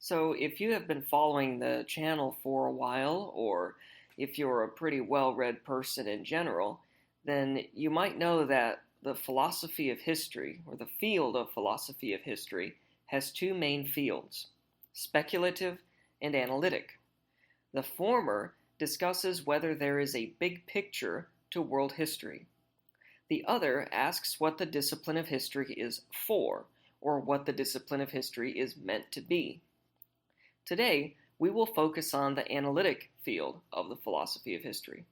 So, if you have been following the channel for a while, or if you're a pretty well read person in general, then you might know that the philosophy of history, or the field of philosophy of history, has two main fields: speculative and analytic. The former discusses whether there is a big picture to world history. The other asks what the discipline of history is for, or what the discipline of history is meant to be. Today, we will focus on the analytic field of the philosophy of history.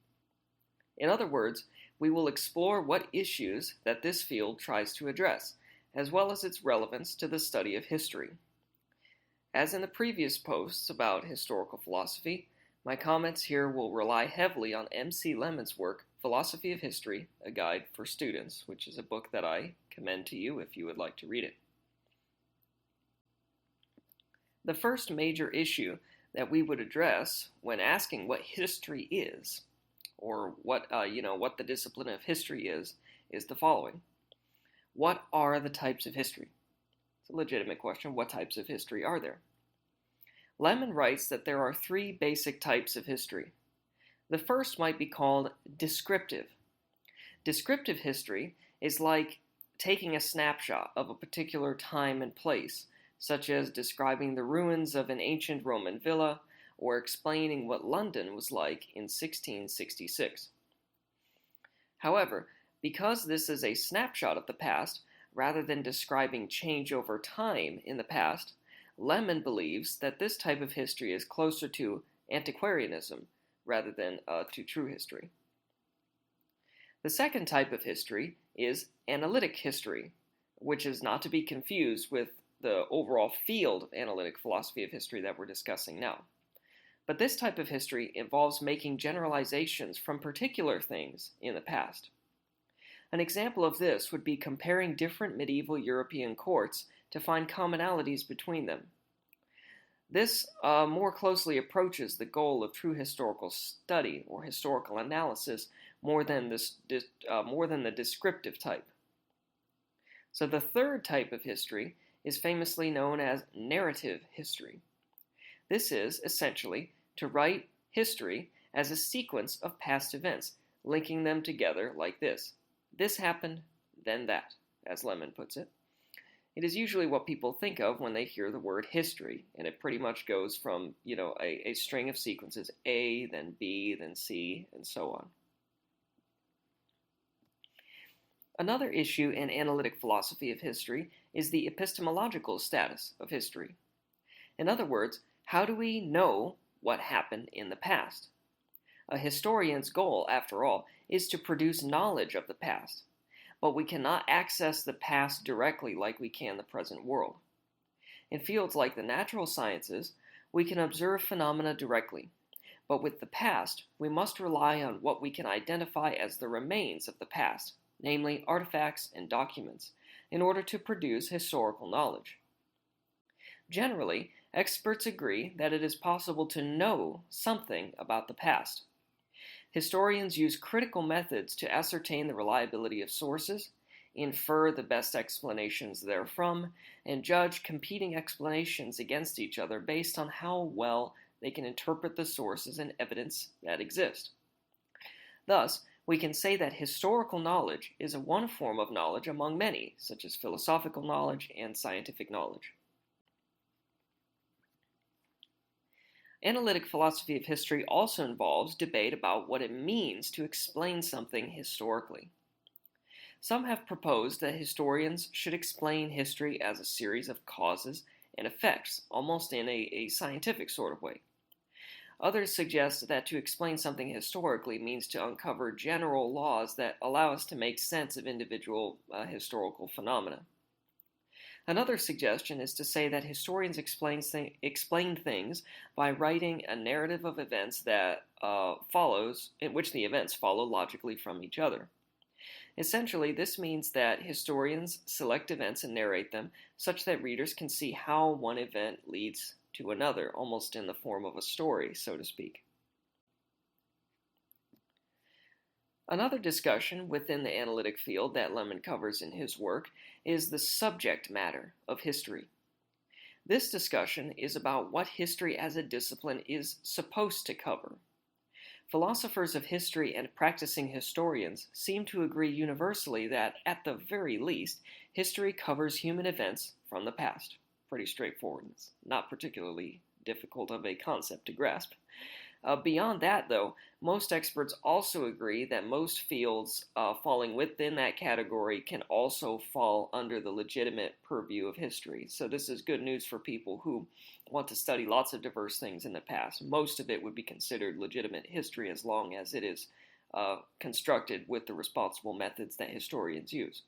In other words, we will explore what issues that this field tries to address, as well as its relevance to the study of history. As in the previous posts about historical philosophy, my comments here will rely heavily on M.C. Lemon's work, Philosophy of History, A Guide for Students, which is a book that I commend to you if you would like to read it. The first major issue that we would address when asking what history is, or what the discipline of history is the following. What are the types of history? It's a legitimate question. What types of history are there? Lemon writes that there are three basic types of history. The first might be called descriptive. Descriptive history is like taking a snapshot of a particular time and place, such as describing the ruins of an ancient Roman villa or explaining what London was like in 1666. However, because this is a snapshot of the past, rather than describing change over time in the past, Lemon believes that this type of history is closer to antiquarianism rather than to true history. The second type of history is analytic history, which is not to be confused with the overall field of analytic philosophy of history that we're discussing now. But this type of history involves making generalizations from particular things in the past. An example of this would be comparing different medieval European courts to find commonalities between them. This more closely approaches the goal of true historical study or historical analysis more than the descriptive type. So the third type of history is famously known as narrative history. This is, essentially, to write history as a sequence of past events, linking them together like this. This happened, then that, as Lemon puts it. It is usually what people think of when they hear the word history, and it pretty much goes from, a string of sequences, A, then B, then C, and so on. Another issue in analytic philosophy of history is the epistemological status of history. In other words, how do we know what happened in the past? A historian's goal, after all, is to produce knowledge of the past, but we cannot access the past directly like we can the present world. In fields like the natural sciences, we can observe phenomena directly, but with the past, we must rely on what we can identify as the remains of the past, namely artifacts and documents, in order to produce historical knowledge. Generally, experts agree that it is possible to know something about the past. Historians use critical methods to ascertain the reliability of sources, infer the best explanations therefrom, and judge competing explanations against each other based on how well they can interpret the sources and evidence that exist. Thus, we can say that historical knowledge is one form of knowledge among many, such as philosophical knowledge and scientific knowledge. Analytic philosophy of history also involves debate about what it means to explain something historically. Some have proposed that historians should explain history as a series of causes and effects, almost in a scientific sort of way. Others suggest that to explain something historically means to uncover general laws that allow us to make sense of individual historical phenomena. Another suggestion is to say that historians explain things by writing a narrative of events that in which the events follow logically from each other. Essentially, this means that historians select events and narrate them such that readers can see how one event leads to another, almost in the form of a story, so to speak. Another discussion within the analytic field that Lemon covers in his work is the subject matter of history. This discussion is about what history as a discipline is supposed to cover. Philosophers of history and practicing historians seem to agree universally that, at the very least, history covers human events from the past. Pretty straightforward. It's not particularly difficult of a concept to grasp. Beyond that, though, most experts also agree that most fields falling within that category can also fall under the legitimate purview of history. So this is good news for people who want to study lots of diverse things in the past. Most of it would be considered legitimate history as long as it is constructed with the responsible methods that historians use.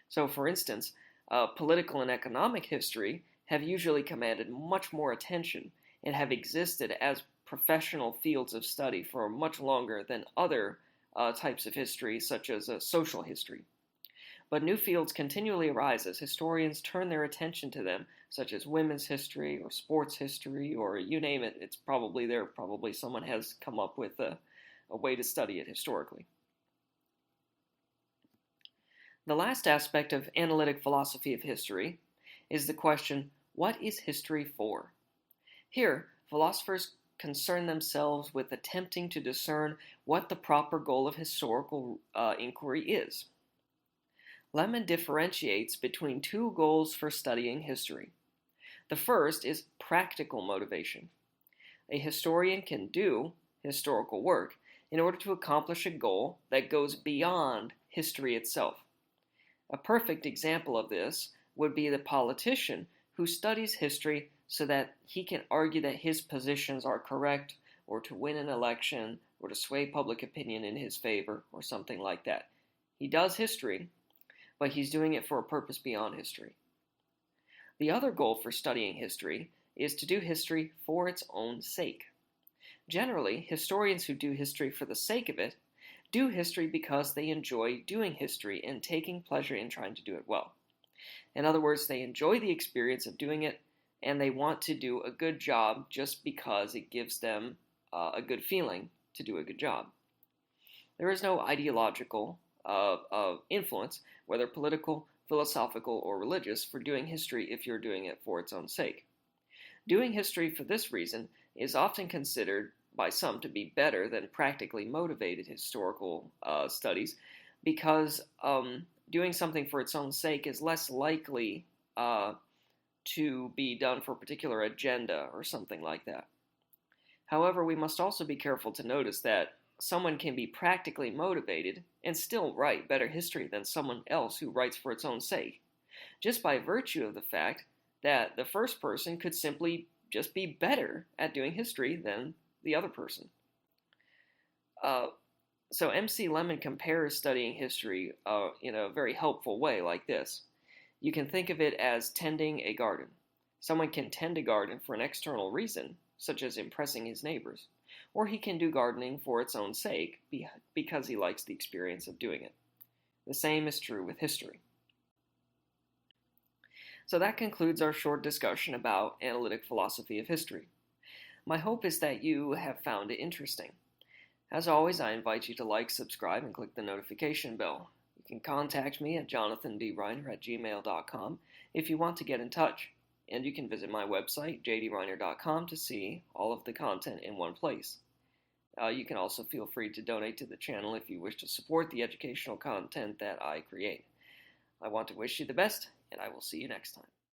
So, for instance, political and economic history have usually commanded much more attention and have existed as professional fields of study for much longer than other types of history, such as social history. But new fields continually arise as historians turn their attention to them, such as women's history or sports history, or you name it, it's probably there. Probably someone has come up with a way to study it historically. The last aspect of analytic philosophy of history is the question, what is history for? Here, philosophers concern themselves with attempting to discern what the proper goal of historical inquiry is. Lemon differentiates between two goals for studying history. The first is practical motivation. A historian can do historical work in order to accomplish a goal that goes beyond history itself. A perfect example of this would be the politician who studies history so that he can argue that his positions are correct, or to win an election, or to sway public opinion in his favor, or something like that. He does history, but he's doing it for a purpose beyond history. The other goal for studying history is to do history for its own sake. Generally, historians who do history for the sake of it do history because they enjoy doing history and taking pleasure in trying to do it well. In other words, they enjoy the experience of doing it, and they want to do a good job just because it gives them a good feeling to do a good job. There is no ideological influence, whether political, philosophical, or religious, for doing history if you're doing it for its own sake. Doing history for this reason is often considered by some to be better than practically motivated historical studies because doing something for its own sake is less likely to be done for a particular agenda or something like that. However, we must also be careful to notice that someone can be practically motivated and still write better history than someone else who writes for its own sake, just by virtue of the fact that the first person could simply just be better at doing history than the other person. So MC Lemon compares studying history in a very helpful way like this. You can think of it as tending a garden. Someone can tend a garden for an external reason, such as impressing his neighbors, or he can do gardening for its own sake because he likes the experience of doing it. The same is true with history. So that concludes our short discussion about analytic philosophy of history. My hope is that you have found it interesting. As always, I invite you to like, subscribe, and click the notification bell. You can contact me at jonathandreiner@gmail.com if you want to get in touch, and you can visit my website, jdreiner.com, to see all of the content in one place. You can also feel free to donate to the channel if you wish to support the educational content that I create. I want to wish you the best, and I will see you next time.